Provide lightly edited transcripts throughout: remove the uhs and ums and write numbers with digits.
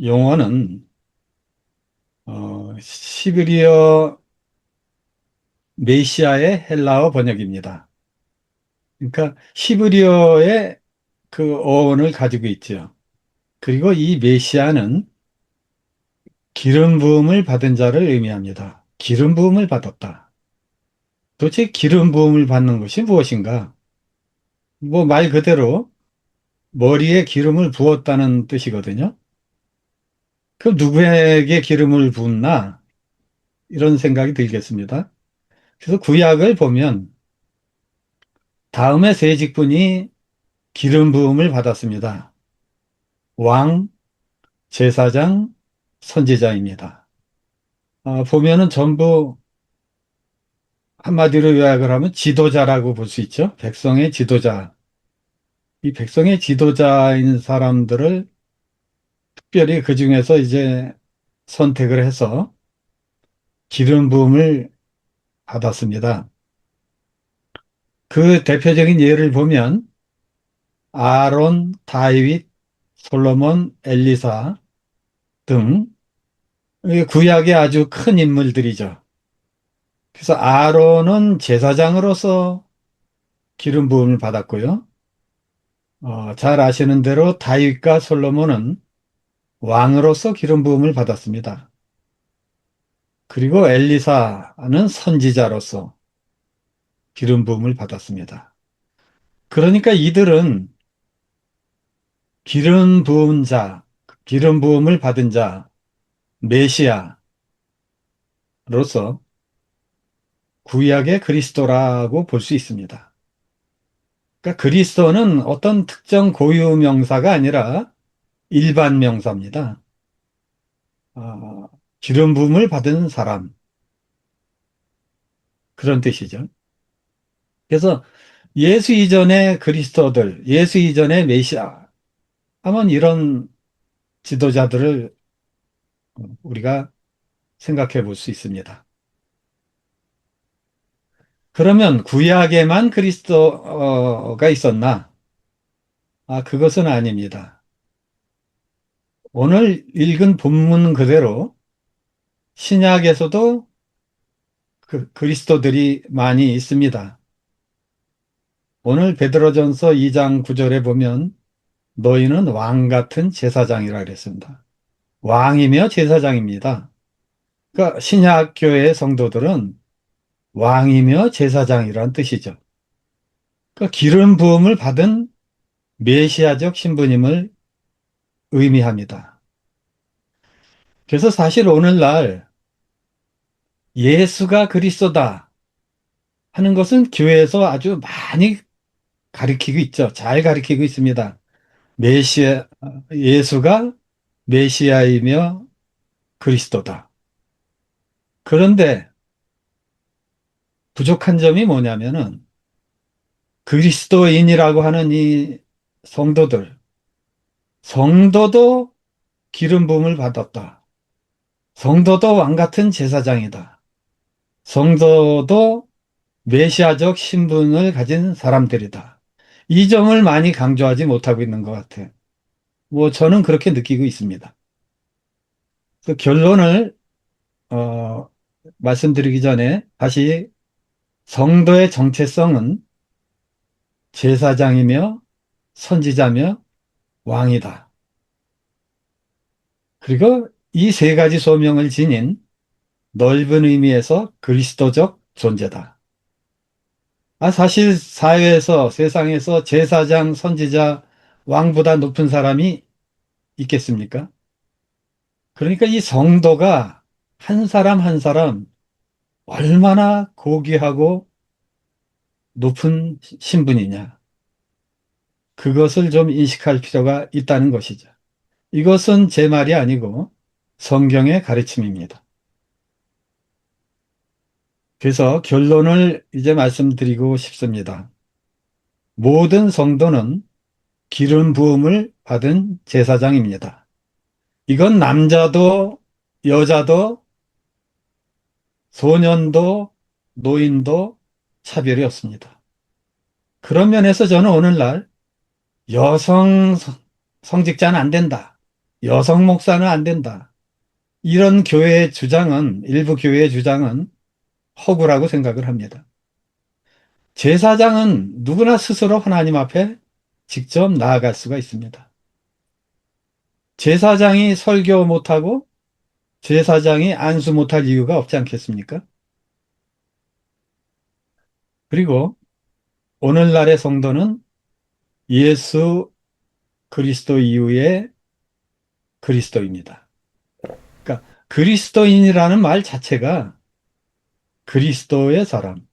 용어는 시브리어 메시아의 헬라어 번역입니다. 그러니까 시브리어의 그 어원을 가지고 있죠. 그리고 이 메시아는 기름 부음을 받은 자를 의미합니다. 기름 부음을 받았다. 도대체 기름 부음을 받는 것이 무엇인가? 뭐 말 그대로 머리에 기름을 부었다는 뜻이거든요. 그 누구에게 기름을 부었나? 이런 생각이 들겠습니다. 그래서 구약을 보면 다음의 세 직분이 기름 부음을 받았습니다. 왕, 제사장, 선지자입니다. 보면은 전부 한마디로 요약을 하면 지도자라고 볼 수 있죠. 백성의 지도자. 이 백성의 지도자인 사람들을 특별히 그 중에서 이제 선택을 해서 기름 부음을 받았습니다. 그 대표적인 예를 보면 아론, 다윗, 솔로몬, 엘리사 등 구약의 아주 큰 인물들이죠. 그래서 아론은 제사장으로서 기름 부음을 받았고요. 잘 아시는 대로 다윗과 솔로몬은 왕으로서 기름 부음을 받았습니다. 그리고 엘리사는 선지자로서 기름 부음을 받았습니다. 그러니까 이들은 기름 부은 자, 기름 부음을 받은 자, 메시아로서 구약의 그리스도라고 볼 수 있습니다. 그러니까 그리스도는 어떤 특정 고유 명사가 아니라 일반 명사입니다. 아, 기름 부음을 받은 사람, 그런 뜻이죠. 그래서 예수 이전의 그리스도들, 예수 이전의 메시아 하면 이런 지도자들을 우리가 생각해 볼 수 있습니다. 그러면 구약에만 그리스도가 있었나? 그것은 아닙니다. 오늘 읽은 본문 그대로 신약에서도 그 그리스도들이 많이 있습니다. 오늘 베드로전서 2장 9절에 보면 너희는 왕 같은 제사장이라 그랬습니다. 왕이며 제사장입니다. 그러니까 신약교회 성도들은 왕이며 제사장이란 뜻이죠. 그러니까 기름 부음을 받은 메시아적 신분임을 의미합니다. 그래서 사실 오늘날 예수가 그리스도다 하는 것은 교회에서 아주 많이 가르치고 있죠. 잘 가르치고 있습니다. 예수가 메시아이며 그리스도다. 그런데 부족한 점이 뭐냐면은 그리스도인이라고 하는 이 성도들, 성도도 기름 부음을 받았다. 성도도 왕 같은 제사장이다. 성도도 메시아적 신분을 가진 사람들이다. 이 점을 많이 강조하지 못하고 있는 것 같아요. 뭐 저는 그렇게 느끼고 있습니다. 그 결론을 어, 말씀드리기 전에 다시 성도의 정체성은 제사장이며 선지자며 왕이다. 그리고 이 세 가지 소명을 지닌 넓은 의미에서 그리스도적 존재다. 사실 사회에서 세상에서 제사장, 선지자, 왕보다 높은 사람이 있겠습니까? 그러니까 이 성도가 한 사람 한 사람 얼마나 고귀하고 높은 신분이냐. 그것을 좀 인식할 필요가 있다는 것이죠. 이것은 제 말이 아니고 성경의 가르침입니다. 그래서 결론을 이제 말씀드리고 싶습니다. 모든 성도는 기름 부음을 받은 제사장입니다. 이건 남자도 여자도 소년도 노인도 차별이 없습니다. 그런 면에서 저는 오늘날 여성 성직자는 안 된다. 여성 목사는 안 된다. 이런 교회의 주장은, 일부 교회의 주장은 허구라고 생각을 합니다. 제사장은 누구나 스스로 하나님 앞에 직접 나아갈 수가 있습니다. 제사장이 설교 못하고 제사장이 안수 못할 이유가 없지 않겠습니까? 그리고 오늘날의 성도는 예수 그리스도 이후의 그리스도입니다. 그러니까 그리스도인이라는 말 자체가 그리스도의 사람,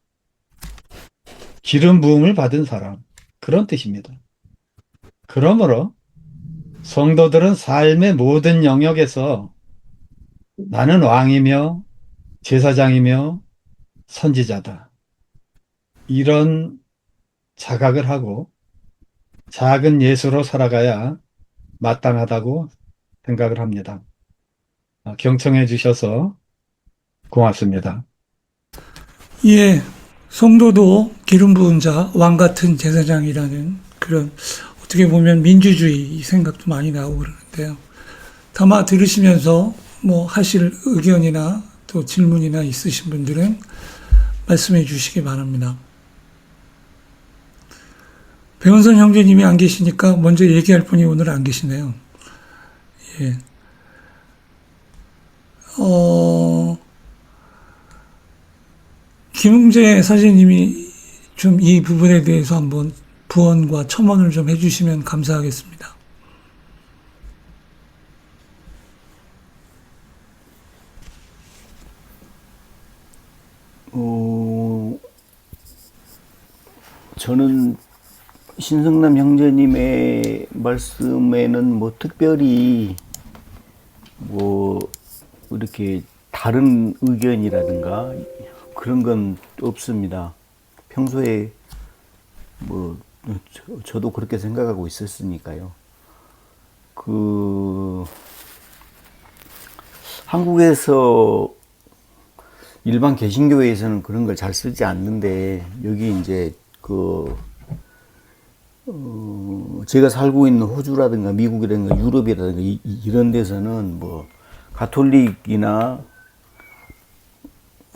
기름 부음을 받은 사람, 그런 뜻입니다. 그러므로 성도들은 삶의 모든 영역에서 나는 왕이며 제사장이며 선지자다. 이런 자각을 하고 작은 예수로 살아가야 마땅하다고 생각을 합니다. 경청해 주셔서 고맙습니다. 예, 성도도 기름 부은 자, 왕 같은 제사장이라는 그런 어떻게 보면 민주주의 생각도 많이 나오고 그러는데요. 다만 들으시면서 뭐 하실 의견이나 또 질문이나 있으신 분들은 말씀해 주시기 바랍니다. 배원선 형제님이 안 계시니까 먼저 얘기할 분이 오늘 안 계시네요. 예. 김웅재 사진님이 좀 이 부분에 대해서 한번 부언과 첨언을 좀 해주시면 감사하겠습니다. 저는 신성남 형제님의 말씀에는 뭐 특별히 뭐 이렇게 다른 의견이라든가 그런 건 없습니다. 평소에 뭐 저도 그렇게 생각하고 있었으니까요. 한국에서 일반 개신교회에서는 그런 걸 잘 쓰지 않는데 여기 이제 제가 살고 있는 호주라든가 미국이라든가 유럽이라든가 이런 데서는 뭐 가톨릭이나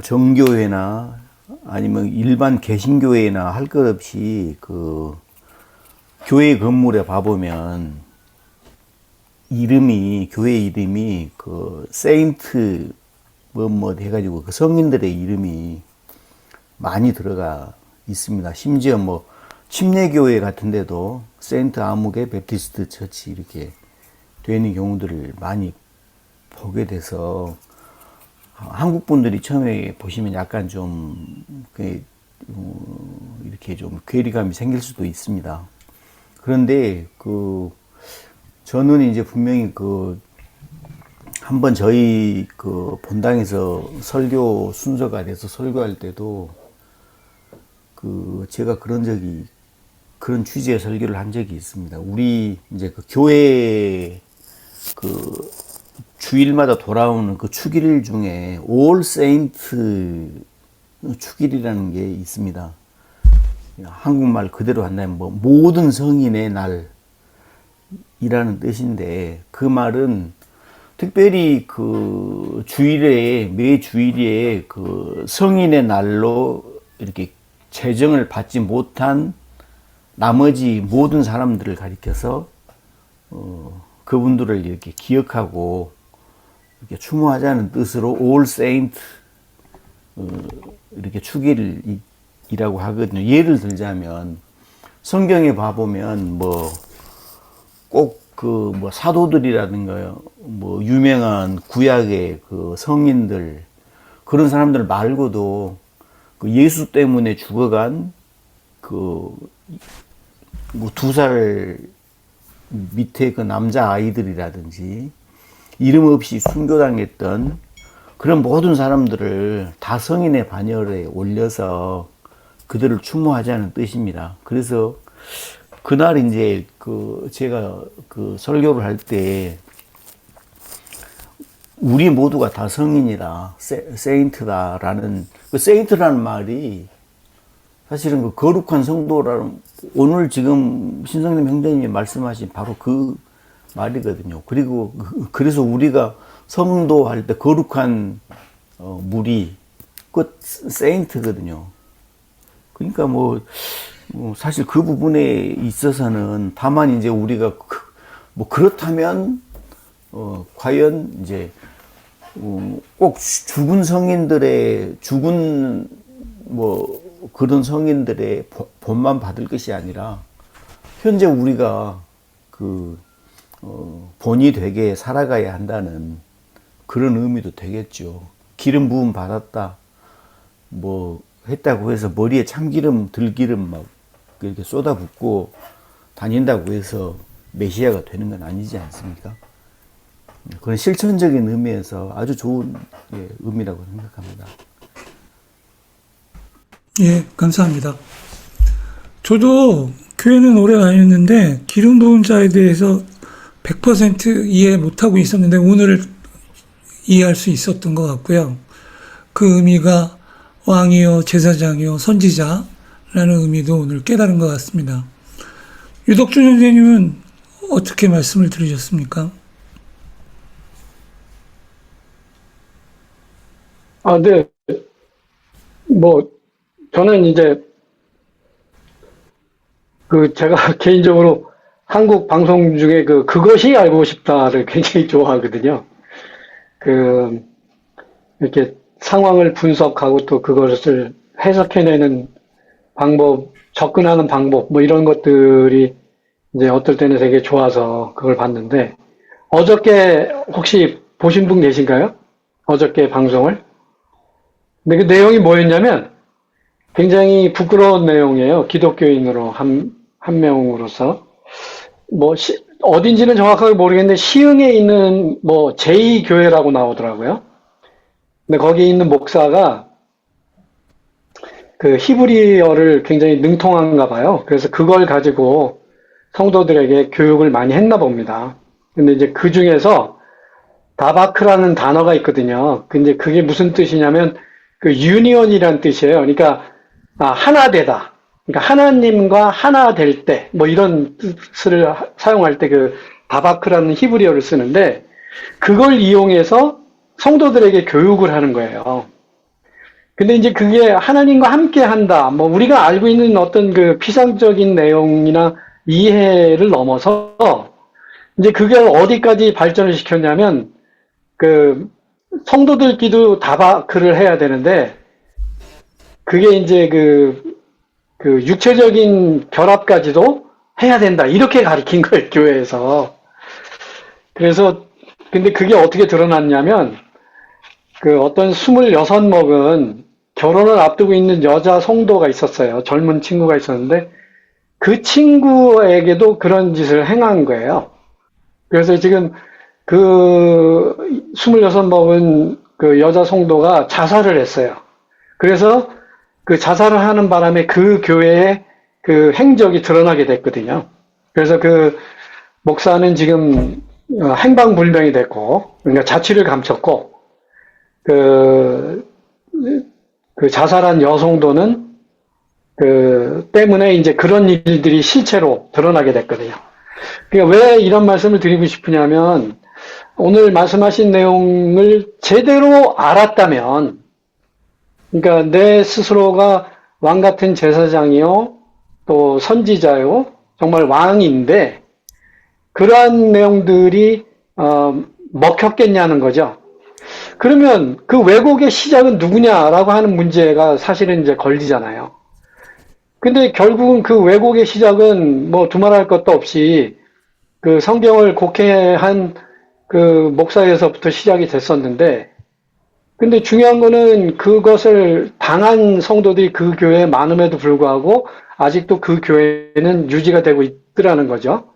정교회나 아니면 일반 개신교회나 할 것 없이 교회 건물에 봐보면 교회 이름이 세인트 뭐 해가지고 성인들의 이름이 많이 들어가 있습니다. 심지어 뭐 침례교회 같은 데도 세인트 아무개 베프티스트 처치 이렇게 되는 경우들을 많이 보게 돼서 한국 분들이 처음에 보시면 약간 좀 이렇게 좀 괴리감이 생길 수도 있습니다. 그런데 저는 이제 분명히 한번 저희 본당에서 설교 순서가 돼서 설교할 때도 제가 그런 취지의 설교를 한 적이 있습니다. 우리 이제 교회 주일마다 돌아오는 축일 중에 올 세인트 축일이라는 게 있습니다. 한국말 그대로 한다면 뭐 모든 성인의 날이라는 뜻인데 그 말은 특별히 매 주일에 성인의 날로 이렇게 제정을 받지 못한 나머지 모든 사람들을 가리켜서 그분들을 이렇게 기억하고 이렇게 추모하자는 뜻으로 All Saint 이렇게 축일이라고 하거든요. 예를 들자면 성경에 봐보면 꼭 사도들이라든가 유명한 구약의 성인들 그런 사람들 말고도 예수 때문에 죽어간 2살 밑에 남자 아이들이라든지 이름 없이 순교당했던 그런 모든 사람들을 다 성인의 반열에 올려서 그들을 추모하자는 뜻입니다. 그래서 그날 이제 제가 설교를 할 때 우리 모두가 다 성인이다, 세인트다라는 세인트라는 말이 사실은 거룩한 성도라는 오늘 지금 신성님 형제님이 말씀하신 바로 그 말이거든요. 그리고 그래서 우리가 성도할 때 거룩한 물이 그 세인트거든요. 그러니까 사실 그 부분에 있어서는 다만 이제 우리가 그렇다면 과연 이제 꼭 죽은 그런 성인들의 본만 받을 것이 아니라 현재 우리가 본이 되게 살아가야 한다는 그런 의미도 되겠죠. 기름 부음 받았다 했다고 해서 머리에 참기름 들기름 막 이렇게 쏟아붓고 다닌다고 해서 메시아가 되는 건 아니지 않습니까? 그런 실천적인 의미에서 아주 좋은 의미라고 생각합니다. 예, 감사합니다. 저도 교회는 오래 다녔는데 기름 부은 자에 대해서 100% 이해 못하고 있었는데 오늘 이해할 수 있었던 것 같고요. 그 의미가 왕이요, 제사장이요, 선지자라는 의미도 오늘 깨달은 것 같습니다. 유덕준 선생님은 어떻게 말씀을 들으셨습니까? 네. 저는 이제, 제가 개인적으로 한국 방송 중에 그것이 알고 싶다를 굉장히 좋아하거든요. 이렇게 상황을 분석하고 또 그것을 해석해내는 방법, 접근하는 방법, 이런 것들이 이제 어떨 때는 되게 좋아서 그걸 봤는데, 어저께 혹시 보신 분 계신가요? 어저께 방송을? 근데 그 내용이 뭐였냐면, 굉장히 부끄러운 내용이에요. 기독교인으로 한 명으로서. 어딘지는 정확하게 모르겠는데, 시흥에 있는 제2교회라고 나오더라고요. 근데 거기 있는 목사가 히브리어를 굉장히 능통한가 봐요. 그래서 그걸 가지고 성도들에게 교육을 많이 했나 봅니다. 근데 이제 그 중에서 다바크라는 단어가 있거든요. 근데 그게 무슨 뜻이냐면, 유니온이란 뜻이에요. 그러니까, 하나 되다. 그러니까 하나님과 하나 될 때, 이런 뜻을 사용할 때 다바크라는 히브리어를 쓰는데, 그걸 이용해서 성도들에게 교육을 하는 거예요. 근데 이제 그게 하나님과 함께 한다. 우리가 알고 있는 어떤 피상적인 내용이나 이해를 넘어서, 이제 그게 어디까지 발전을 시켰냐면, 성도들끼리도 다바크를 해야 되는데, 그게 이제 육체적인 결합까지도 해야 된다. 이렇게 가르친 거예요, 교회에서. 그래서, 근데 그게 어떻게 드러났냐면, 어떤 26 먹은 결혼을 앞두고 있는 여자 성도가 있었어요. 젊은 친구가 있었는데, 그 친구에게도 그런 짓을 행한 거예요. 그래서 지금 26 먹은 여자 성도가 자살을 했어요. 그래서 자살을 하는 바람에 그 교회의 행적이 드러나게 됐거든요. 그래서 목사는 지금 행방불명이 됐고, 그러니까 자취를 감췄고, 자살한 여성도는 때문에 이제 그런 일들이 실체로 드러나게 됐거든요. 그러니까 왜 이런 말씀을 드리고 싶으냐면, 오늘 말씀하신 내용을 제대로 알았다면, 그러니까 내 스스로가 왕 같은 제사장이요, 또 선지자요, 정말 왕인데, 그러한 내용들이, 먹혔겠냐는 거죠. 그러면 그 왜곡의 시작은 누구냐라고 하는 문제가 사실은 이제 걸리잖아요. 근데 결국은 그 왜곡의 시작은 두말할 것도 없이 성경을 곡해한 목사에서부터 시작이 됐었는데, 근데 중요한 거는 그것을 당한 성도들이 그 교회에 많음에도 불구하고 아직도 그 교회는 유지가 되고 있더라는 거죠.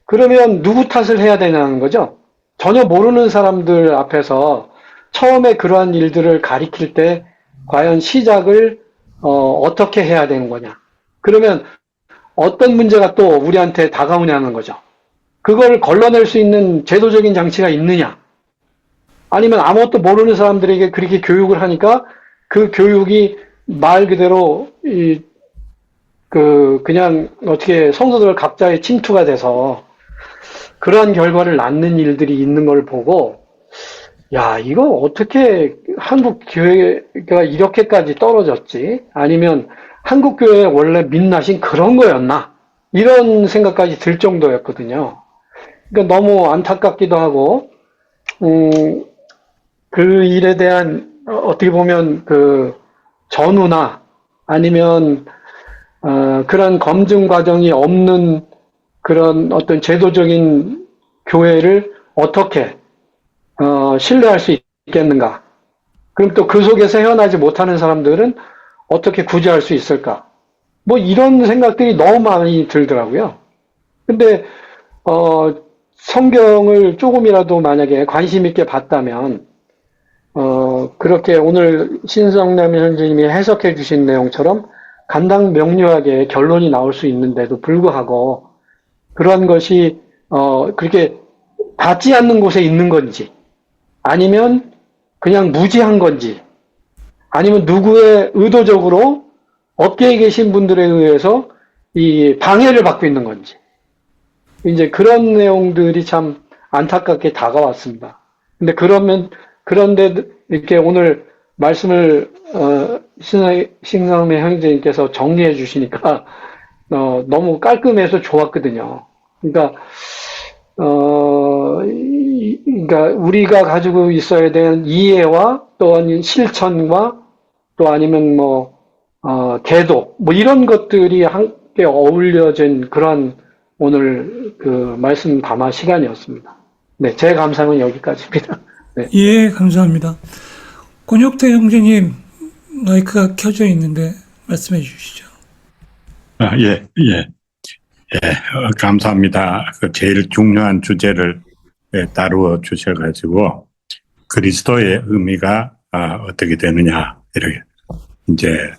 그러면 누구 탓을 해야 되냐는 거죠. 전혀 모르는 사람들 앞에서 처음에 그러한 일들을 가리킬 때 과연 시작을 어떻게 해야 되는 거냐. 그러면 어떤 문제가 또 우리한테 다가오냐는 거죠. 그걸 걸러낼 수 있는 제도적인 장치가 있느냐. 아니면 아무것도 모르는 사람들에게 그렇게 교육을 하니까 그 교육이 말 그대로 그냥 어떻게 성도들 각자의 침투가 돼서 그러한 결과를 낳는 일들이 있는 걸 보고, 야, 이거 어떻게 한국 교회가 이렇게까지 떨어졌지? 아니면 한국 교회 원래 민낯인 그런 거였나? 이런 생각까지 들 정도였거든요. 그러니까 너무 안타깝기도 하고, 그 일에 대한 어떻게 보면 그 전후나 아니면 그런 검증 과정이 없는 그런 어떤 제도적인 교회를 어떻게 신뢰할 수 있겠는가? 그럼 또 그 속에서 헤어나지 못하는 사람들은 어떻게 구제할 수 있을까? 뭐 이런 생각들이 너무 많이 들더라고요. 근데 성경을 조금이라도 만약에 관심 있게 봤다면 그렇게 오늘 신성남 선생님이 해석해 주신 내용처럼 간당 명료하게 결론이 나올 수 있는데도 불구하고 그러한 것이 그렇게 닿지 않는 곳에 있는 건지 아니면 그냥 무지한 건지 아니면 누구의 의도적으로 업계에 계신 분들에 의해서 이 방해를 받고 있는 건지 이제 그런 내용들이 참 안타깝게 다가왔습니다. 근데 그런데 이렇게 오늘 말씀을 신상매 형제님께서 정리해 주시니까 너무 깔끔해서 좋았거든요. 그러니까 그러니까 우리가 가지고 있어야 되는 이해와 또 아니면 실천과 또 아니면 계도 뭐 이런 것들이 함께 어울려진 그런 오늘 그 말씀 담화 시간이었습니다. 네, 제 감상은 여기까지입니다. 네. 예, 감사합니다. 권혁태 형제님, 마이크가 켜져 있는데 말씀해 주시죠. 예, 예, 예, 감사합니다. 그 제일 중요한 주제를 다루어 주셔가지고 그리스도의 의미가 어떻게 되느냐 이렇게 이제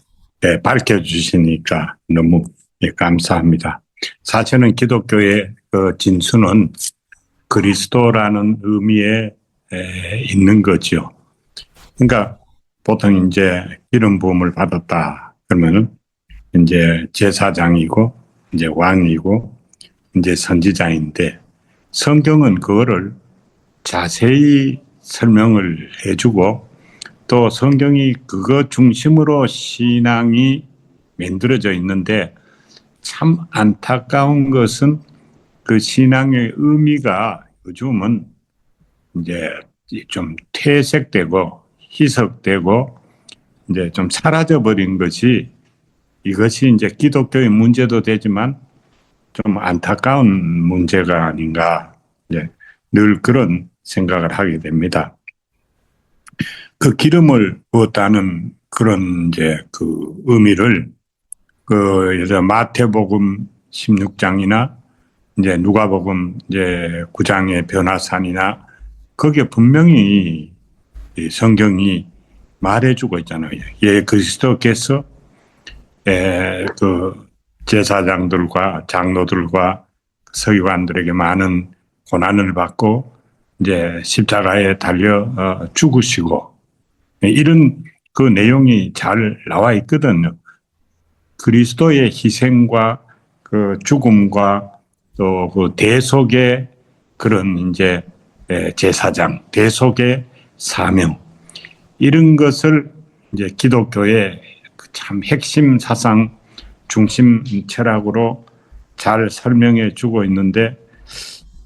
밝혀주시니까 너무 감사합니다. 사실은 기독교의 그 진수는 그리스도라는 의미에 있는 거죠. 그러니까 보통 이제 기름 부음을 받았다 그러면은 이제 제사장이고 이제 왕이고 이제 선지자인데 성경은 그거를 자세히 설명을 해주고 또 성경이 그거 중심으로 신앙이 만들어져 있는데 참 안타까운 것은 그 신앙의 의미가 요즘은 이제 좀 퇴색되고 희석되고 이제 좀 사라져버린 것이 이것이 이제 기독교의 문제도 되지만 좀 안타까운 문제가 아닌가 이제 늘 그런 생각을 하게 됩니다. 그 기름을 부었다는 그런 이제 그 의미를 그 마태복음 16장이나 이제 누가복음 이제 9장의 변화산이나 거기에 분명히 이 성경이 말해주고 있잖아요. 예, 그리스도께서 그 제사장들과 장로들과 서기관들에게 많은 고난을 받고 이제 십자가에 달려 죽으시고 이런 그 내용이 잘 나와 있거든요. 그리스도의 희생과 그 죽음과 또 그 대속의 그런 이제 제사장, 대속의 사명 이런 것을 이제 기독교의 참 핵심 사상 중심 철학으로 잘 설명해 주고 있는데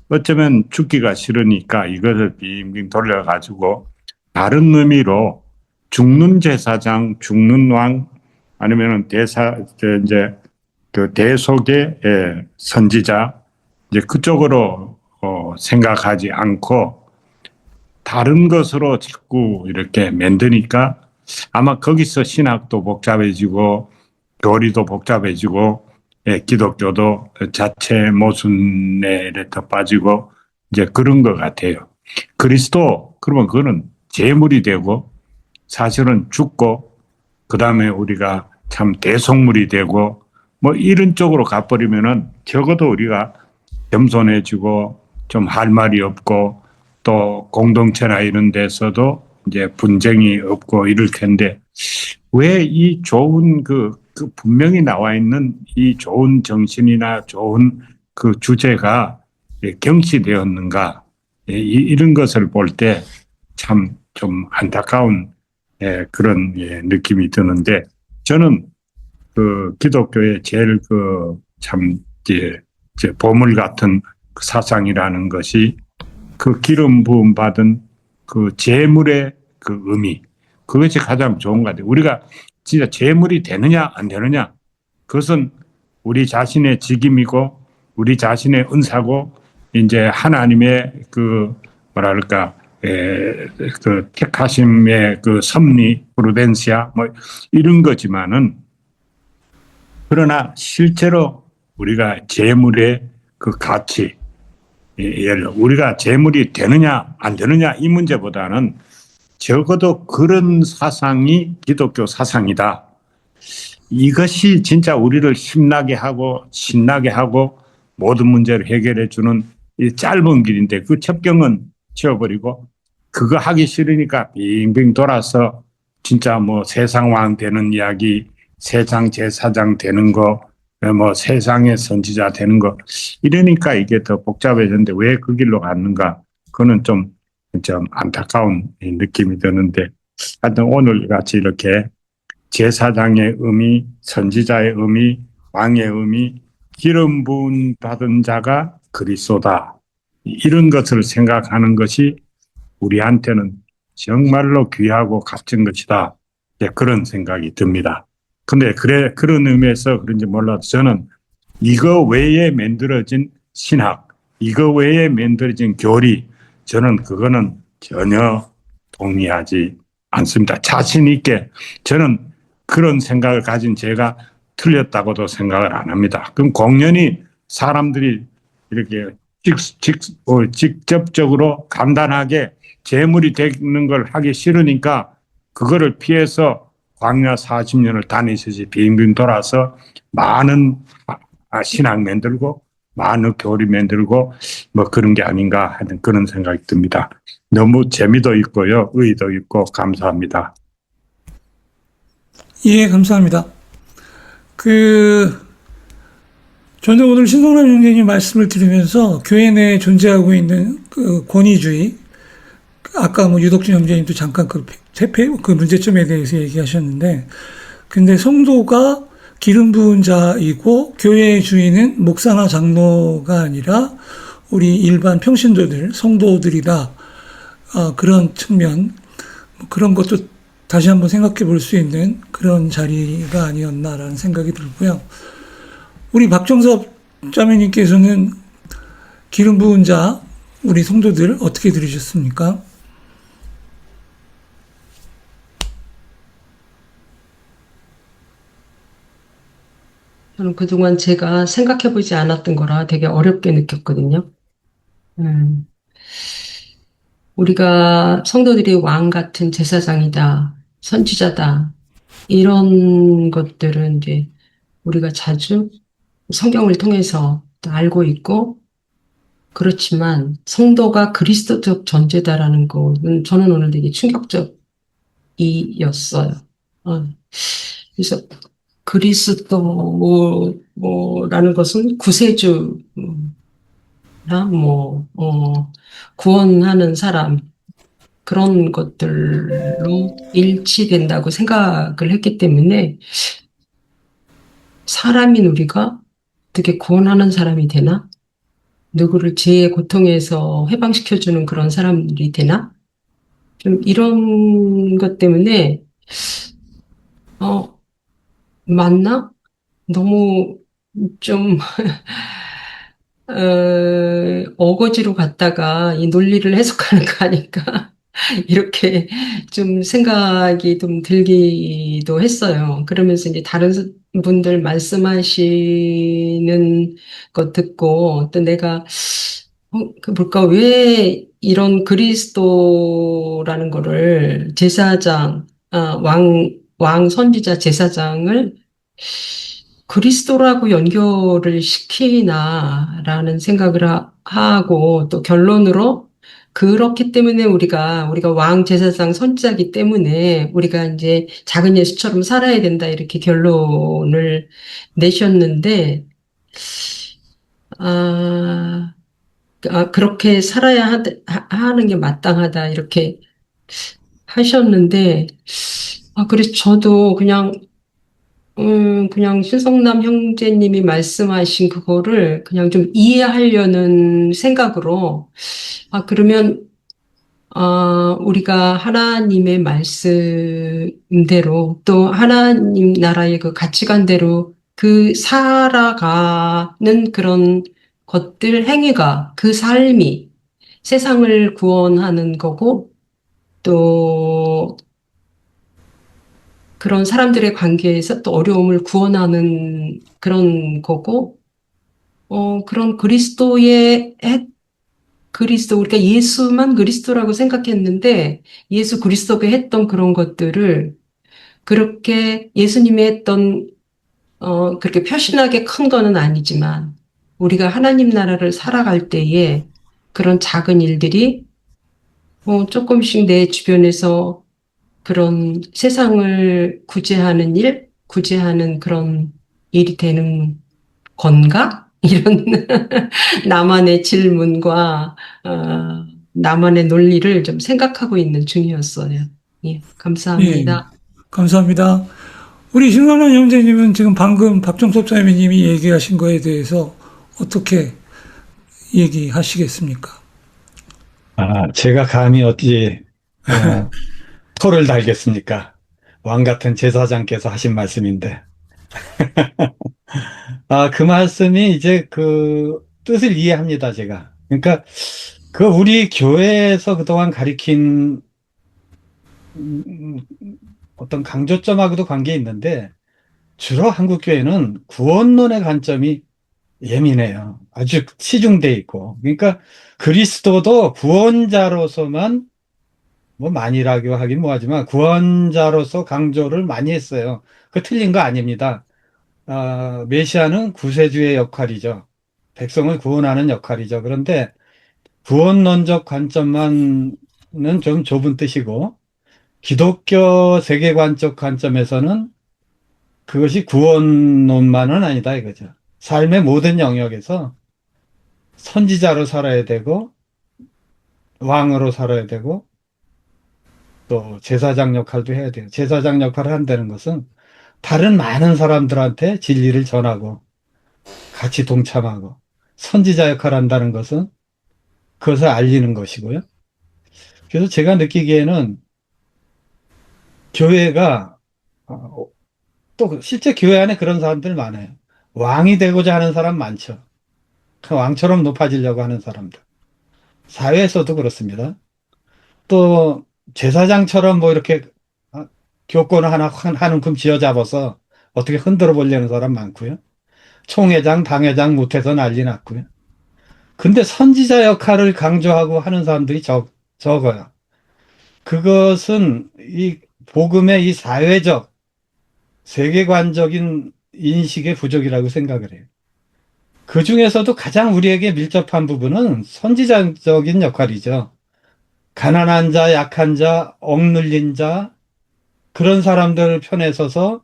어쩌면 죽기가 싫으니까 이것을 빙빙 돌려가지고 다른 의미로 죽는 제사장, 죽는 왕 아니면은 이제 그 대속의 선지자 이제 그쪽으로 생각하지 않고 다른 것으로 자꾸 이렇게 만드니까 아마 거기서 신학도 복잡해지고 교리도 복잡해지고 기독교도 자체 모순에 더 빠지고 이제 그런 것 같아요. 그리스도 그러면 그거는 제물이 되고 사실은 죽고 그 다음에 우리가 참 대속물이 되고 뭐 이런 쪽으로 가버리면은 적어도 우리가 겸손해지고 좀 할 말이 없고 또 공동체나 이런 데서도 이제 분쟁이 없고 이럴 텐데 왜 이 좋은 그 분명히 나와 있는 이 좋은 정신이나 좋은 그 주제가 경치되었는가, 이런 것을 볼 때 참 좀 안타까운 그런 느낌이 드는데, 저는 그 기독교의 제일 참 보물 같은 그 사상이라는 것이 그 기름 부음 받은 그 제물의 그 의미, 그것이 가장 좋은 것 같아요. 우리가 진짜 제물이 되느냐 안 되느냐, 그것은 우리 자신의 직임이고 우리 자신의 은사고 이제 하나님의 그 뭐랄까 그 택하심의 그 섭리 프루덴시아 뭐 이런 거지만은, 그러나 실제로 우리가 재물의 그 가치, 예를 들어 우리가 재물이 되느냐 안 되느냐 이 문제보다는 적어도 그런 사상이 기독교 사상이다, 이것이 진짜 우리를 힘나게 하고 신나게 하고 모든 문제를 해결해 주는 이 짧은 길인데, 그 첩경은 치워버리고 그거 하기 싫으니까 빙빙 돌아서 진짜 뭐 세상왕 되는 이야기, 세상 제사장 되는 거, 뭐 세상의 선지자 되는 거, 이러니까 이게 더 복잡해졌는데 왜 그 길로 갔는가, 그거는 좀 안타까운 느낌이 드는데, 하여튼 오늘 같이 이렇게 제사장의 의미, 선지자의 의미, 왕의 의미, 기름 부음 받은 자가 그리스도다, 이런 것을 생각하는 것이 우리한테는 정말로 귀하고 값진 것이다, 그런 생각이 듭니다. 근데 그런 의미에서 그런지 몰라도 저는 이거 외에 만들어진 신학, 이거 외에 만들어진 교리, 저는 그거는 전혀 동의하지 않습니다. 자신 있게 저는 그런 생각을 가진 제가 틀렸다고도 생각을 안 합니다. 그럼 공연히 사람들이 이렇게 직접적으로 간단하게 재물이 되는 걸 하기 싫으니까 그거를 피해서 광야 40년을 다니듯이 빙빙 돌아서 많은 신학 만들고 많은 교리 만들고 뭐 그런 게 아닌가 하는 그런 생각이 듭니다. 너무 재미도 있고요, 의의도 있고 감사합니다. 예, 감사합니다. 저는 오늘 신성남 형제님 말씀을 들으면서 교회 내에 존재하고 있는 그 권위주의, 아까 뭐 유덕준 형제님도 잠깐 그 문제점에 대해서 얘기하셨는데, 근데 성도가 기름 부은 자이고 교회의 주인은 목사나 장로가 아니라 우리 일반 평신도들, 성도들이다. 그런 측면, 그런 것도 다시 한번 생각해 볼 수 있는 그런 자리가 아니었나라는 생각이 들고요. 우리 박정섭 자매님께서는 기름 부은 자, 우리 성도들 어떻게 들으셨습니까? 저는 그동안 제가 생각해보지 않았던 거라 되게 어렵게 느꼈거든요. 우리가 성도들이 왕 같은 제사장이다, 선지자다, 이런 것들은 이제 우리가 자주 성경을 통해서 또 알고 있고, 그렇지만 성도가 그리스도적 존재다라는 거는 저는 오늘 되게 충격적이었어요. 그래서 그리스도라는 것은 구세주나 구원하는 사람, 그런 것들로 일치된다고 생각을 했기 때문에 사람인 우리가 어떻게 구원하는 사람이 되나? 누구를 죄의 고통에서 해방시켜주는 그런 사람들이 되나? 좀 이런 것 때문에 맞나? 너무 좀 어거지로 갔다가 이 논리를 해석하는 거 아닐까? 이렇게 좀 생각이 좀 들기도 했어요. 그러면서 이제 다른 분들 말씀하시는 것 듣고 또 내가 볼까, 왜 이런 그리스도라는 거를 제사장, 왕 선지자 제사장을 그리스도라고 연결을 시키나라는 생각을 하고, 또 결론으로 그렇기 때문에 우리가 왕 제사장 선지자이기 때문에 우리가 이제 작은 예수처럼 살아야 된다, 이렇게 결론을 내셨는데, 그렇게 살아야 하는 게 마땅하다, 이렇게 하셨는데, 그래서 저도 그냥 신성남 형제님이 말씀하신 그거를 그냥 좀 이해하려는 생각으로, 그러면, 우리가 하나님의 말씀대로 또 하나님 나라의 그 가치관대로 그 살아가는 그런 것들, 행위가, 그 삶이 세상을 구원하는 거고, 또 그런 사람들의 관계에서 또 어려움을 구원하는 그런 거고, 그런 그리스도, 우리가 예수만 그리스도라고 생각했는데, 예수 그리스도가 했던 그런 것들을 그렇게 예수님이 했던, 그렇게 표신하게 큰 거는 아니지만, 우리가 하나님 나라를 살아갈 때에 그런 작은 일들이, 조금씩 내 주변에서 그런 세상을 구제하는 그런 일이 되는 건가? 이런 나만의 질문과 나만의 논리를 좀 생각하고 있는 중이었어요. 예, 예, 감사합니다. 감사합니다. 우리 신선한 형제님은 지금 방금 박정섭 사모님이 얘기하신 거에 대해서 어떻게 얘기하시겠습니까? 제가 감히 어찌, 어, 토를 달겠습니까? 왕 같은 제사장께서 하신 말씀인데. 그 말씀이 이제 그 뜻을 이해합니다, 제가. 그러니까 그 우리 교회에서 그동안 가리킨 음, 어떤 강조점하고도 관계 있는데 주로 한국 교회는 구원론의 관점이 예민해요. 아주 치중돼 있고. 그러니까 그리스도도 구원자로서만 뭐 만이라고 하긴 뭐하지만 구원자로서 강조를 많이 했어요. 그 틀린 거 아닙니다. 메시아는 구세주의 역할이죠. 백성을 구원하는 역할이죠. 그런데 구원론적 관점만은 좀 좁은 뜻이고 기독교 세계관적 관점에서는 그것이 구원론만은 아니다 이거죠. 삶의 모든 영역에서 선지자로 살아야 되고 왕으로 살아야 되고 또 제사장 역할도 해야 돼요. 제사장 역할을 한다는 것은 다른 많은 사람들한테 진리를 전하고 같이 동참하고 선지자 역할을 한다는 것은 그것을 알리는 것이고요. 그래서 제가 느끼기에는 교회가 또 실제 교회 안에 그런 사람들 많아요. 왕이 되고자 하는 사람 많죠. 그 왕처럼 높아지려고 하는 사람들. 사회에서도 그렇습니다. 또 제사장처럼 뭐 이렇게 교권을 하나 한 움큼 쥐어잡아서 어떻게 흔들어 보려는 사람 많고요. 총회장, 당회장 못해서 난리 났고요. 근데 선지자 역할을 강조하고 하는 사람들이 적어요. 그것은 이 복음의 이 사회적, 세계관적인 인식의 부족이라고 생각을 해요. 그 중에서도 가장 우리에게 밀접한 부분은 선지자적인 역할이죠. 가난한 자, 약한 자, 억눌린 자, 그런 사람들 편에 서서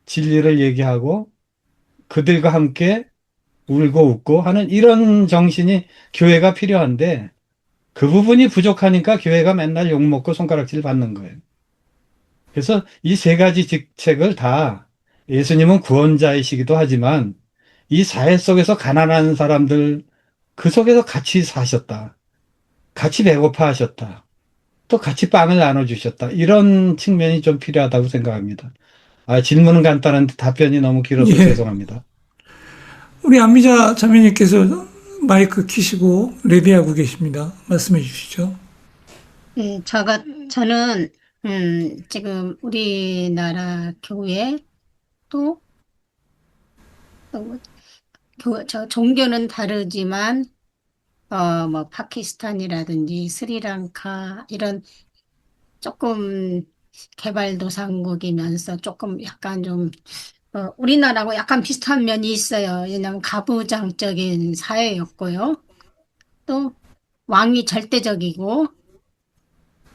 진리를 얘기하고 그들과 함께 울고 웃고 하는 이런 정신이 교회가 필요한데 그 부분이 부족하니까 교회가 맨날 욕먹고 손가락질 받는 거예요. 그래서 이 세 가지 직책을 다 예수님은 구원자이시기도 하지만 이 사회 속에서 가난한 사람들 그 속에서 같이 사셨다. 같이 배고파 하셨다. 또 같이 빵을 나눠주셨다. 이런 측면이 좀 필요하다고 생각합니다. 질문은 간단한데 답변이 너무 길어서 예, 죄송합니다. 우리 안미자 자매님께서 마이크 키시고 레디하고 계십니다. 말씀해 주시죠. 네, 저는, 지금 우리나라 교회 또, 또 종교는 다르지만, 뭐, 파키스탄이라든지 스리랑카, 이런 조금 개발도상국이면서 조금 약간 좀, 우리나라하고 약간 비슷한 면이 있어요. 왜냐면 가부장적인 사회였고요. 또, 왕이 절대적이고,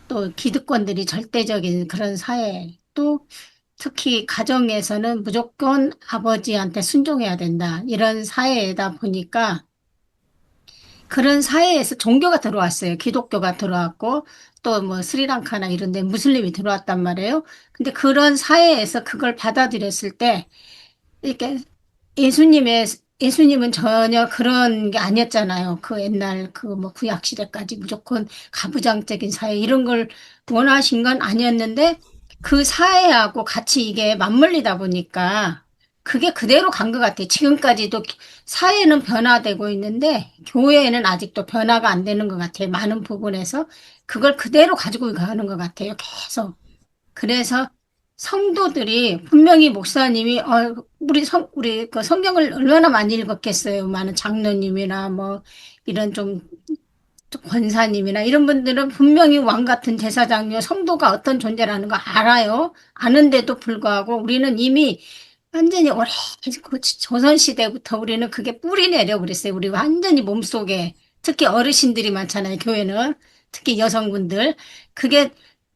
또 기득권들이 절대적인 그런 사회, 또 특히 가정에서는 무조건 아버지한테 순종해야 된다. 이런 사회이다 보니까 그런 사회에서 종교가 들어왔어요. 기독교가 들어왔고 또 뭐 스리랑카나 이런 데 무슬림이 들어왔단 말이에요. 근데 그런 사회에서 그걸 받아들였을 때 이렇게 예수님은 전혀 그런 게 아니었잖아요. 그 옛날 그 뭐 구약 시대까지 무조건 가부장적인 사회 이런 걸 원하신 건 아니었는데 그 사회하고 같이 이게 맞물리다 보니까 그게 그대로 간 것 같아요. 지금까지도 사회는 변화되고 있는데 교회는 아직도 변화가 안 되는 것 같아요. 많은 부분에서 그걸 그대로 가지고 가는 것 같아요. 계속. 그래서 성도들이 분명히 목사님이 우리 그 성경을 얼마나 많이 읽었겠어요. 많은 장로님이나 뭐 이런 좀 권사님이나 이런 분들은 분명히 왕 같은 제사장이요 성도가 어떤 존재라는 거 알아요. 아는데도 불구하고 우리는 이미 완전히 오래 그 조선 시대부터 우리는 그게 뿌리 내려 버렸어요. 우리 완전히 몸속에 특히 어르신들이 많잖아요. 교회는 특히 여성분들 그게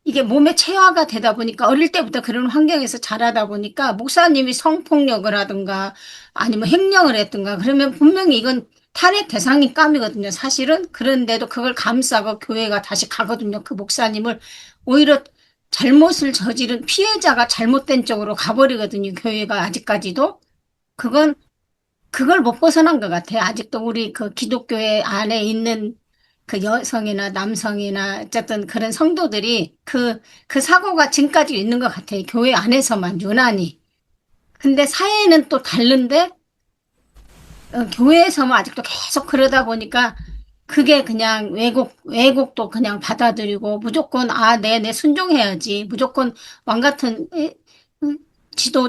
이게 몸에 체화가 되다 보니까 어릴 때부터 그런 환경에서 자라다 보니까 목사님이 성폭력을 하든가 아니면 횡령을 했든가 그러면 분명히 이건 탄핵 대상인 감이거든요. 사실은 그런데도 그걸 감싸고 교회가 다시 가거든요. 그 목사님을 오히려 잘못을 저지른 피해자가 잘못된 쪽으로 가버리거든요. 교회가 아직까지도. 그걸 못 벗어난 것 같아요. 아직도 우리 그 기독교회 안에 있는 그 여성이나 남성이나 어쨌든 그런 성도들이 그 사고가 지금까지 있는 것 같아요. 교회 안에서만 유난히. 근데 사회는 또 다른데 교회에서만 아직도 계속 그러다 보니까 그게 그냥 왜곡도 그냥 받아들이고 무조건 내 순종해야지. 무조건 왕 같은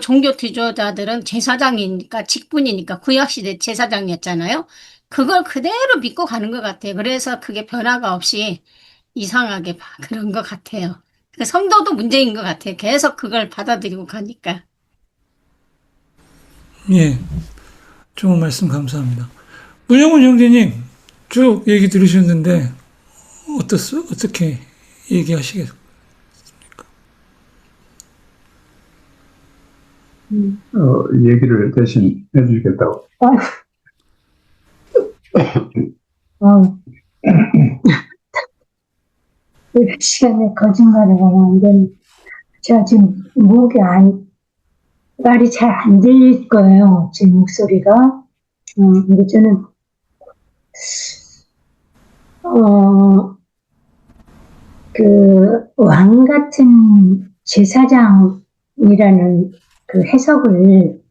종교 지도자들은 제사장이니까 직분이니까 구약시대 제사장이었잖아요. 그걸 그대로 믿고 가는 것 같아요. 그래서 그게 변화가 없이 이상하게 그런 것 같아요. 그 성도도 문제인 것 같아요. 계속 그걸 받아들이고 가니까. 예, 좋은 말씀 감사합니다. 문영훈 형제님, 쭉 얘기 들으셨는데, 어떻게 얘기하시겠습니까? 얘기를 대신 해주겠다고. 시간에 거짓말을 하면 안 되는. 제가 지금 말이 잘 안 들릴 거예요. 제 목소리가. 근데 저는, 왕 같은 제사장이라는 그 해석을,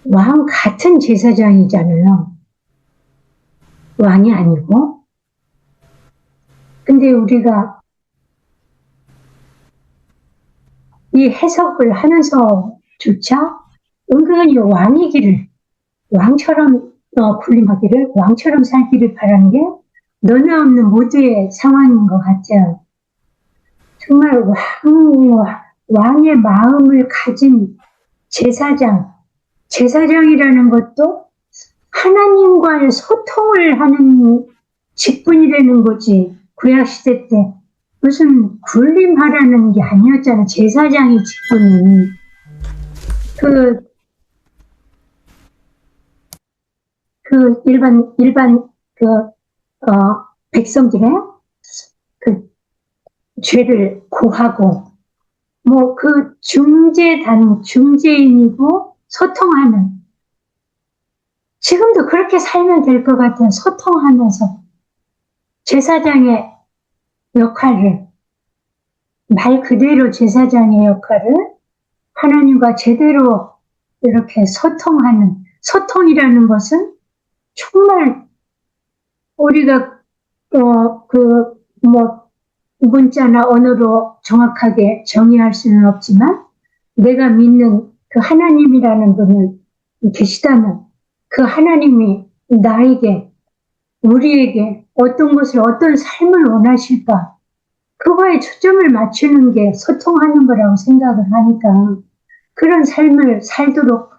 왕 같은 제사장이잖아요. 왕이 아니고. 근데 우리가 이 해석을 하면서조차 은근히 왕처럼 군림하기를, 왕처럼 살기를 바라는 게 너나 없는 모두의 상황인 것 같아요. 정말 왕의 마음을 가진 제사장이라는 것도 하나님과의 소통을 하는 직분이라는 거지. 구약시대 때 무슨 군림하라는 게 아니었잖아. 제사장의 직분이. 일반 백성들의 그 죄를 고하고, 중재인이고 소통하는, 지금도 그렇게 살면 될 것 같아요. 소통하면서 제사장의 역할을, 말 그대로 제사장의 역할을 하나님과 제대로 이렇게 소통이라는 것은 정말 우리가 문자나 언어로 정확하게 정의할 수는 없지만, 내가 믿는 그 하나님이라는 분을 계시다면 그 하나님이 우리에게 어떤 삶을 원하실까, 그거에 초점을 맞추는 게 소통하는 거라고 생각을 하니까, 그런 삶을 살도록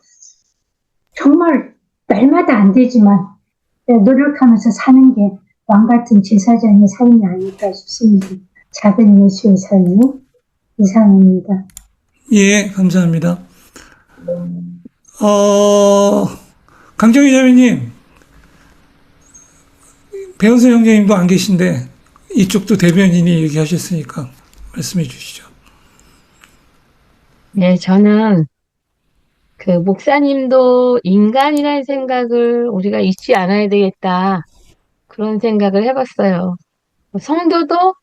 정말 날마다 안 되지만 노력하면서 사는 게 왕 같은 제사장의 삶이 아닐까 싶습니다. 작은 예수의 삶이 이상입니다. 예, 감사합니다. 강정희 자매님, 배은수 형제님도 안 계신데 이쪽도 대변인이 얘기하셨으니까 말씀해 주시죠. 네, 저는 그 목사님도 인간이라는 생각을 우리가 잊지 않아야 되겠다. 그런 생각을 해봤어요. 성도도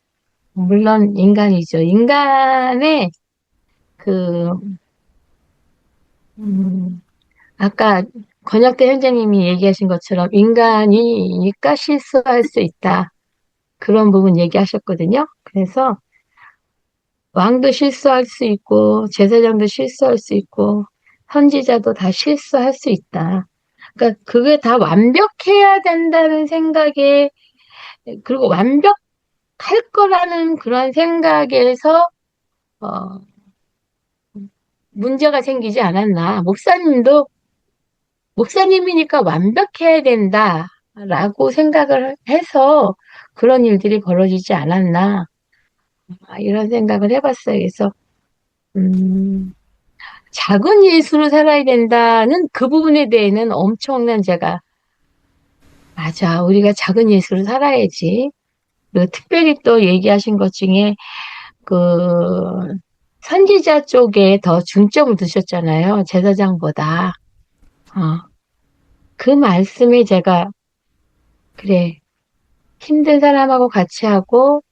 물론 인간이죠. 인간의 그, 아까 권혁대 현장님이 얘기하신 것처럼 인간이니까 실수할 수 있다. 그런 부분 얘기하셨거든요. 그래서 왕도 실수할 수 있고, 제사장도 실수할 수 있고, 선지자도 다 실수할 수 있다. 그러니까 그게 다 완벽해야 된다는 생각에, 그리고 완벽할 거라는 그런 생각에서, 어, 문제가 생기지 않았나. 목사님이니까 완벽해야 된다라고 생각을 해서 그런 일들이 벌어지지 않았나. 이런 생각을 해봤어요. 그래서, 작은 예수로 살아야 된다는 그 부분에 대해서는 엄청난 제가, 맞아, 우리가 작은 예수로 살아야지. 그리고 특별히 또 얘기하신 것 중에 그 선지자 쪽에 더 중점을 두셨잖아요. 제사장보다. 그 말씀에 제가, 그래, 힘든 사람하고 같이 하고,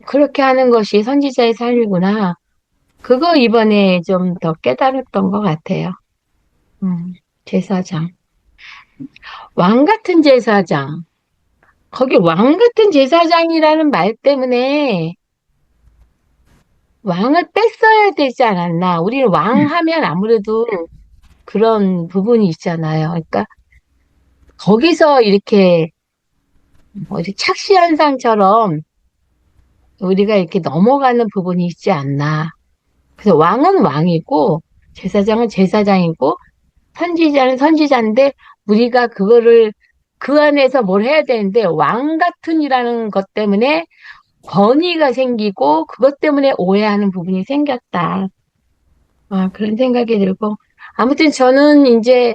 그렇게 하는 것이 선지자의 삶이구나. 그거 이번에 좀 더 깨달았던 것 같아요. 제사장. 왕 같은 제사장. 거기 왕 같은 제사장이라는 말 때문에 왕을 뺐어야 되지 않았나. 우리는 왕 하면 아무래도 그런 부분이 있잖아요. 그러니까 거기서 이렇게 이렇게 착시현상처럼 우리가 이렇게 넘어가는 부분이 있지 않나. 그래서 왕은 왕이고 제사장은 제사장이고 선지자는 선지자인데 우리가 그거를 그 안에서 뭘 해야 되는데 왕 같은이라는 것 때문에 권위가 생기고 그것 때문에 오해하는 부분이 생겼다. 그런 생각이 들고 아무튼 저는 이제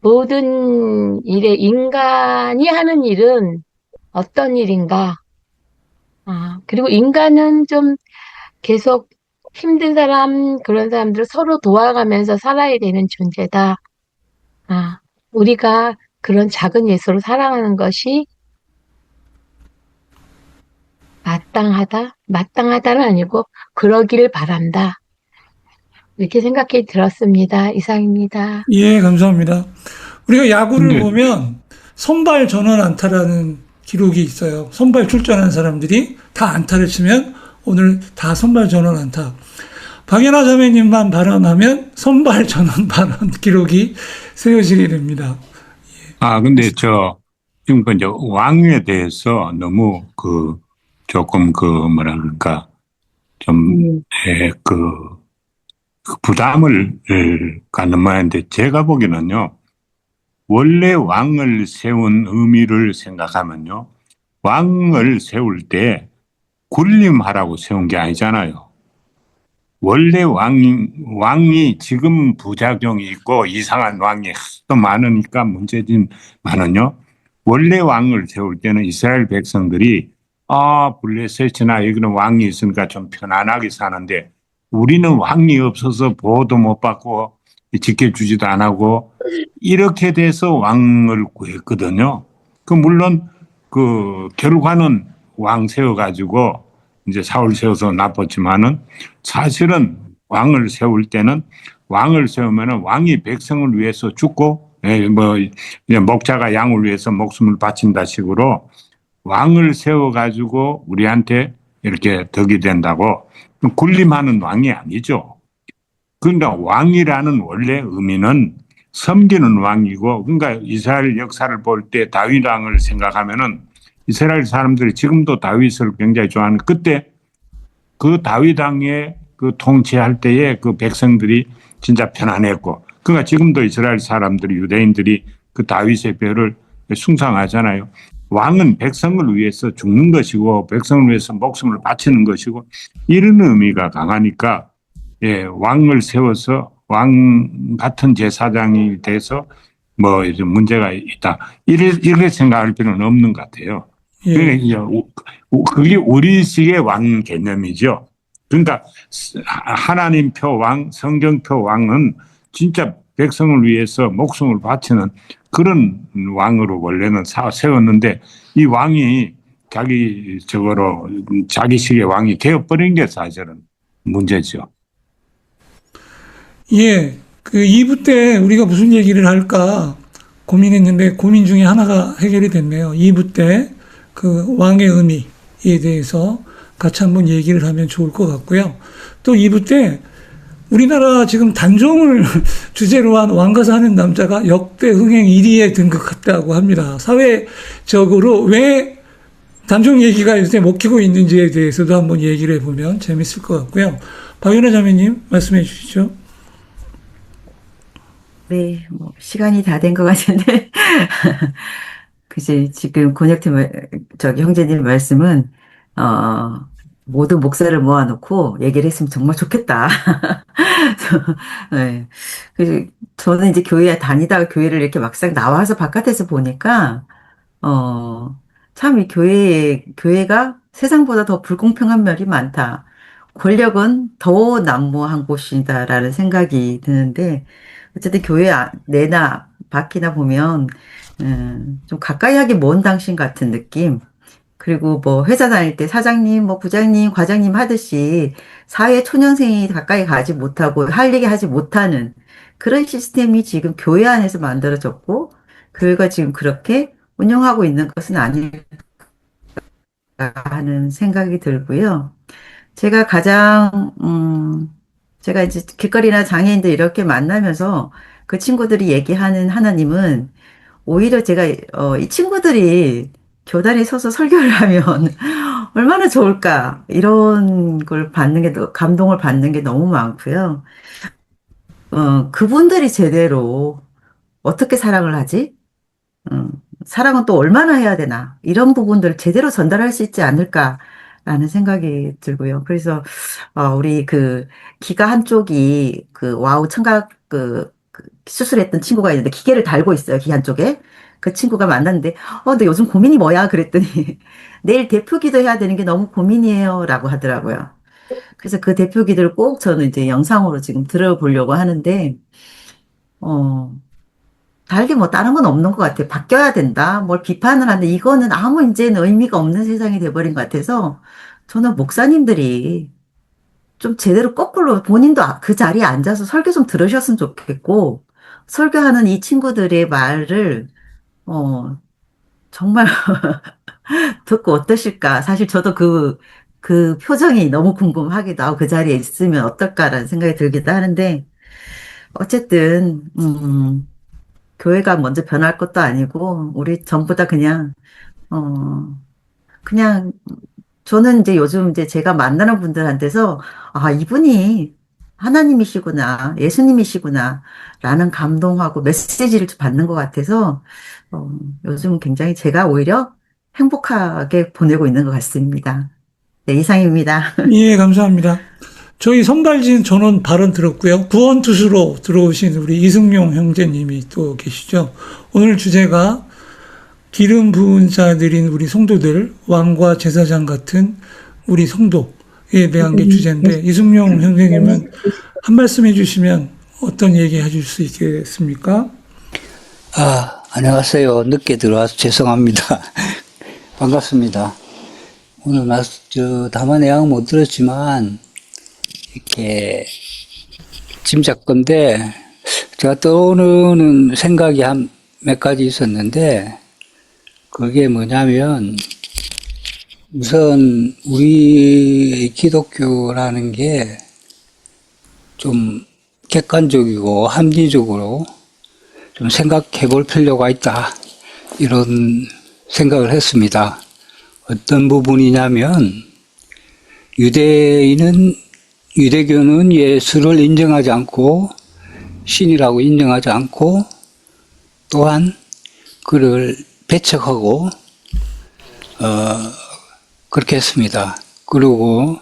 모든 일에 인간이 하는 일은 어떤 일인가? 그리고 인간은 좀 계속 힘든 사람, 그런 사람들을 서로 도와가면서 살아야 되는 존재다. 우리가 그런 작은 예수로 살아가는 것이 마땅하다? 마땅하다는 아니고, 그러기를 바란다. 이렇게 생각이 들었습니다. 이상입니다. 예, 감사합니다. 우리가 야구를 네. 보면 선발 전원 안타라는 기록이 있어요. 선발 출전한 사람들이 다 안타를 치면 오늘 다 선발 전원 안타. 박연아 자매님만 발언하면 선발 전원 발언 기록이 세워지게 됩니다. 근데 지금 이제 왕에 대해서 너무 조금 뭐라 그럴까, 좀, 그 부담을 갖는 모양인데 제가 보기에는요, 원래 왕을 세운 의미를 생각하면요, 왕을 세울 때 군림하라고 세운 게 아니잖아요. 원래 왕이 지금 부작용이 있고 이상한 왕이 하도 많으니까 문제지만은요, 원래 왕을 세울 때는 이스라엘 백성들이 블레셋이나 여기는 왕이 있으니까 좀 편안하게 사는데 우리는 왕이 없어서 보호도 못 받고 지켜주지도 안 하고 이렇게 돼서 왕을 구했거든요. 물론 결과는 왕 세워가지고 이제 사울 세워서 나빴지만은 사실은 왕을 세울 때는 왕을 세우면은 왕이 백성을 위해서 죽고 목자가 양을 위해서 목숨을 바친다 식으로 왕을 세워가지고 우리한테 이렇게 덕이 된다고 군림하는 왕이 아니죠. 그러니까 왕이라는 원래 의미는 섬기는 왕이고, 그러니까 이스라엘 역사를 볼 때 다윗 왕을 생각하면은 이스라엘 사람들이 지금도 다윗을 굉장히 좋아하는, 그때 그 다윗 왕의 통치할 때에 그 백성들이 진짜 편안했고, 그러니까 지금도 이스라엘 사람들이, 유대인들이 그 다윗의 뼈를 숭상하잖아요. 왕은 백성을 위해서 죽는 것이고 백성을 위해서 목숨을 바치는 것이고 이런 의미가 강하니까 왕을 세워서 왕 같은 제사장이 돼서 뭐 이제 문제가 있다. 이렇게 생각할 필요는 없는 것 같아요. 예. 그러니까 이제 그게 우리식의 왕 개념이죠. 그러니까 하나님표 왕, 성경표 왕은 진짜 백성을 위해서 목숨을 바치는 그런 왕으로 원래는 세웠는데 이 왕이 자기식의 왕이 되어버린 게 사실은 문제죠. 예, 그 2부 때 우리가 무슨 얘기를 할까 고민했는데 고민 중에 하나가 해결이 됐네요. 2부 때 그 왕의 의미에 대해서 같이 한번 얘기를 하면 좋을 것 같고요. 또 2부 때 우리나라 지금 단종을 주제로 한 왕과 사는 남자가 역대 흥행 1위에 등극했다고 합니다. 사회적으로 왜 단종 얘기가 요새 먹히고 있는지에 대해서도 한번 얘기를 해보면 재밌을 것 같고요. 박윤아 자매님 말씀해 주시죠. 네, 뭐 시간이 다 된 것 같은데 그지 지금 권혁팀 형제님 말씀은 모두 목사를 모아놓고 얘기를 했으면 정말 좋겠다. 네, 그 저는 이제 교회 다니다가 교회를 이렇게 막상 나와서 바깥에서 보니까 참 이 교회가 세상보다 더 불공평한 면이 많다. 권력은 더 난무한 곳이다라는 생각이 드는데 어쨌든 교회 내나 밖이나 보면 좀 가까이 하기 먼 당신 같은 느낌. 그리고 뭐 회사 다닐 때 사장님, 뭐 부장님, 과장님 하듯이 사회 초년생이 가까이 가지 못하고 할 얘기 하지 못하는 그런 시스템이 지금 교회 안에서 만들어졌고 교회가 지금 그렇게 운영하고 있는 것은 아닐까 하는 생각이 들고요. 제가 제가 이제 길거리나 장애인들 이렇게 만나면서 그 친구들이 얘기하는 하나님은 오히려 제가 이 친구들이 교단에 서서 설교를 하면 얼마나 좋을까 이런 걸 감동을 받는 게 너무 많고요. 그분들이 제대로 어떻게 사랑을 하지? 사랑은 또 얼마나 해야 되나? 이런 부분들을 제대로 전달할 수 있지 않을까라는 생각이 들고요. 그래서 우리 귀가 한쪽이 와우 청각 수술했던 친구가 있는데 기계를 달고 있어요. 귀 한쪽에. 그 친구가 만났는데 근데 요즘 고민이 뭐야? 그랬더니 내일 대표 기도해야 되는 게 너무 고민이에요. 라고 하더라고요. 그래서 그 대표 기도를 꼭 저는 이제 영상으로 지금 들어보려고 하는데 다르게 뭐 다른 건 없는 것 같아요. 바뀌어야 된다. 뭘 비판을 하는데 이거는 아무 이제는 의미가 없는 세상이 돼버린 것 같아서 저는 목사님들이 좀 제대로 거꾸로 본인도 그 자리에 앉아서 설교 좀 들으셨으면 좋겠고 설교하는 이 친구들의 말을 정말 듣고 어떠실까. 사실 저도 그 표정이 너무 궁금하기도 하고 그 자리에 있으면 어떨까라는 생각이 들기도 하는데 어쨌든 교회가 먼저 변할 것도 아니고 우리 전부 다 그냥 저는 이제 요즘 이제 제가 만나는 분들한테서 이분이 하나님이시구나, 예수님이시구나, 라는 감동하고 메시지를 좀 받는 것 같아서, 요즘 굉장히 제가 오히려 행복하게 보내고 있는 것 같습니다. 네, 이상입니다. 예, 감사합니다. 저희 선발진 전원 발언 들었고요. 구원투수로 들어오신 우리 이승용 형제님이 또 계시죠. 오늘 주제가 기름 부은 자들인 우리 성도들, 왕과 제사장 같은 우리 성도에 대한 게 주제인데, 이승용 형제님은 한 말씀 해주시면 어떤 얘기 해줄 수 있겠습니까? 안녕하세요. 늦게 들어와서 죄송합니다. 반갑습니다. 오늘 다만 내용 못 들었지만, 이렇게 짐작건데, 제가 떠오르는 생각이 몇 가지 있었는데, 그게 뭐냐면, 우선, 우리 기독교라는 게 좀 객관적이고 합리적으로 좀 생각해 볼 필요가 있다. 이런 생각을 했습니다. 어떤 부분이냐면, 유대교는 예수를 인정하지 않고, 신이라고 인정하지 않고, 또한 그를 배척하고, 그렇게 했습니다. 그리고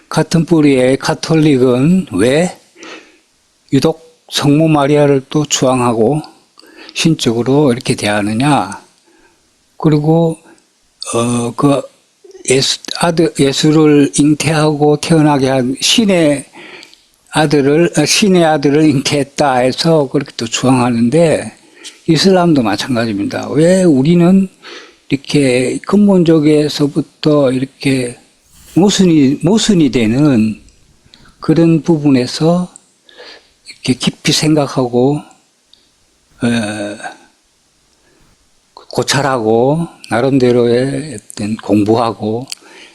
같은 뿌리의 가톨릭은 왜 유독 성모 마리아를 또 추앙하고 신적으로 이렇게 대하느냐? 그리고 그 예수를 잉태하고 태어나게 한 신의 아들을 잉태했다 해서 그렇게 또 추앙하는데, 이슬람도 마찬가지입니다. 왜 우리는 이렇게 근본적에서부터 이렇게 모순이 되는 그런 부분에서 이렇게 깊이 생각하고 고찰하고 나름대로의 어떤 공부하고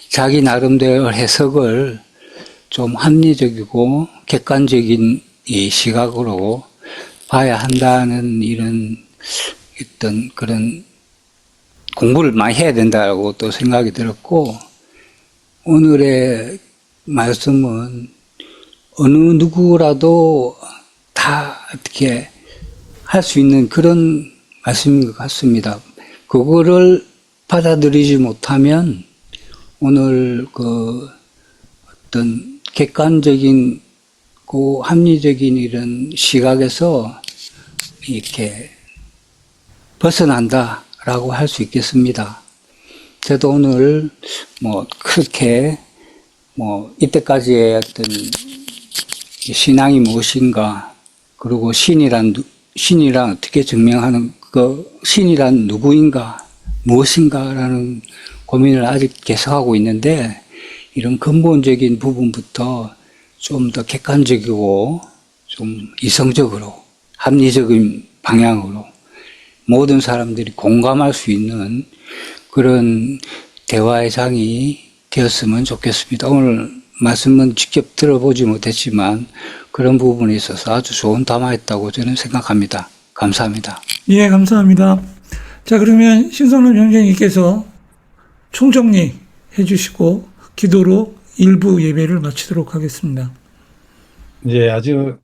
자기 나름대로 해석을 좀 합리적이고 객관적인 이 시각으로 봐야 한다는 이런 어떤 그런 공부를 많이 해야 된다고 또 생각이 들었고, 오늘의 말씀은 어느 누구라도 다 어떻게 할 수 있는 그런 말씀인 것 같습니다. 그거를 받아들이지 못하면 오늘 그 어떤 객관적인 그 합리적인 이런 시각에서 이렇게 벗어난다라고 할 수 있겠습니다. 저도 오늘 그렇게 이때까지의 어떤 신앙이 무엇인가, 그리고 신이란 어떻게 증명하는 신이란 누구인가, 무엇인가라는 고민을 아직 계속하고 있는데, 이런 근본적인 부분부터 좀 더 객관적이고 좀 이성적으로 합리적인 방향으로 모든 사람들이 공감할 수 있는 그런 대화의 장이 되었으면 좋겠습니다. 오늘 말씀은 직접 들어보지 못했지만 그런 부분에 있어서 아주 좋은 담화였다고 저는 생각합니다. 감사합니다. 예, 감사합니다. 자, 그러면 신성남 형제님께서 총정리 해주시고 기도로 일부 예배를 마치도록 하겠습니다. 이제 아주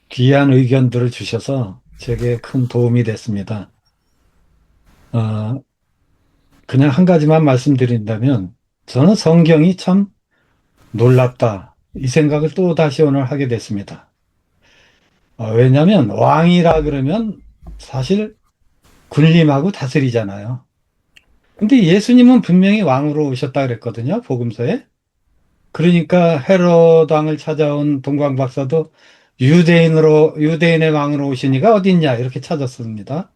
귀한 의견들을 주셔서 제게 큰 도움이 됐습니다. 그냥 한 가지만 말씀드린다면, 저는 성경이 참 놀랍다, 이 생각을 또 다시 오늘 하게 됐습니다. 왜냐하면 왕이라 그러면 사실 군림하고 다스리잖아요. 근데 예수님은 분명히 왕으로 오셨다 그랬거든요, 복음서에. 그러니까 헤롯 왕을 찾아온 동방박사도 유대인의 왕으로 오시니가 어딨냐 이렇게 찾았습니다.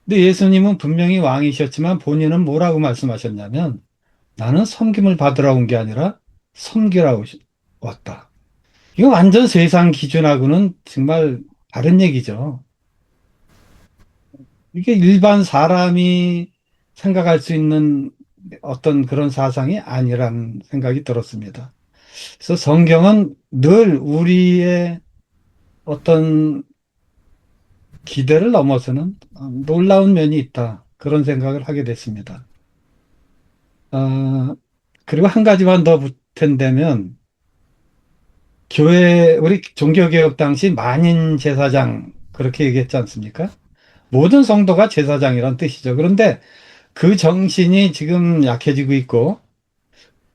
근데 예수님은 분명히 왕이셨지만 본인은 뭐라고 말씀하셨냐면, 나는 섬김을 받으러 온 게 아니라 섬기러 왔다. 이거 완전 세상 기준하고는 정말 다른 얘기죠. 이게 일반 사람이 생각할 수 있는 어떤 그런 사상이 아니란 생각이 들었습니다. 그래서 성경은 늘 우리의 어떤 기대를 넘어서는 놀라운 면이 있다, 그런 생각을 하게 됐습니다. 그리고 한 가지만 더 보탠다면, 우리 종교개혁 당시 만인 제사장 그렇게 얘기했지 않습니까? 모든 성도가 제사장이란 뜻이죠. 그런데 그 정신이 지금 약해지고 있고,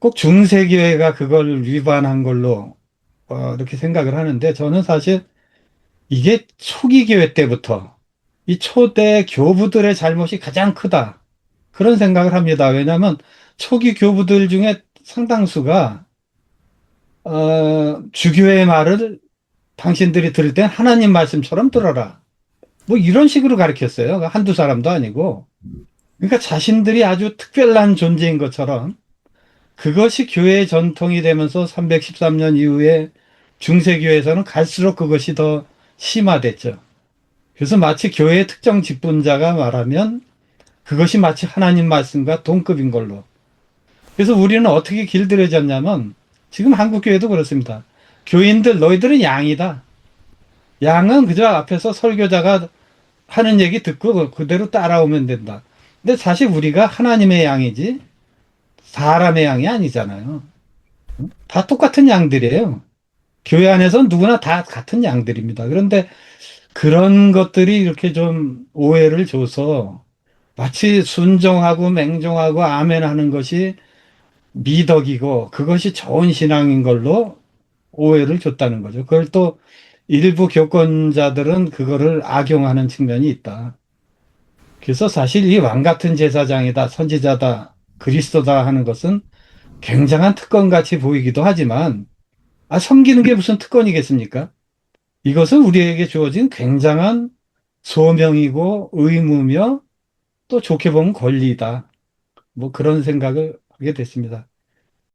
꼭 중세교회가 그걸 위반한 걸로 이렇게 생각을 하는데, 저는 사실 이게 초기 교회 때부터 이 초대 교부들의 잘못이 가장 크다, 그런 생각을 합니다. 왜냐하면 초기 교부들 중에 상당수가 주교의 말을 당신들이 들을 땐 하나님 말씀처럼 들어라, 뭐 이런 식으로 가르쳤어요. 한두 사람도 아니고. 그러니까 자신들이 아주 특별한 존재인 것처럼, 그것이 교회의 전통이 되면서 313년 이후에 중세교회에서는 갈수록 그것이 더 심화됐죠. 그래서 마치 교회의 특정 직분자가 말하면 그것이 마치 하나님 말씀과 동급인 걸로. 그래서 우리는 어떻게 길들여졌냐면, 지금 한국교회도 그렇습니다. 교인들, 너희들은 양이다. 양은 그저 앞에서 설교자가 하는 얘기 듣고 그대로 따라오면 된다. 근데 사실 우리가 하나님의 양이지 사람의 양이 아니잖아요. 다 똑같은 양들이에요. 교회 안에서는 누구나 다 같은 양들입니다. 그런데 그런 것들이 이렇게 좀 오해를 줘서 마치 순종하고 맹종하고 아멘 하는 것이 미덕이고 그것이 좋은 신앙인 걸로 오해를 줬다는 거죠. 그걸 또 일부 교권자들은 그거를 악용하는 측면이 있다. 그래서 사실 이 왕 같은 제사장이다, 선지자다, 그리스도다 하는 것은 굉장한 특권같이 보이기도 하지만, 섬기는 게 무슨 특권이겠습니까? 이것은 우리에게 주어진 굉장한 소명이고 의무며 또 좋게 보면 권리다. 뭐 그런 생각을 하게 됐습니다.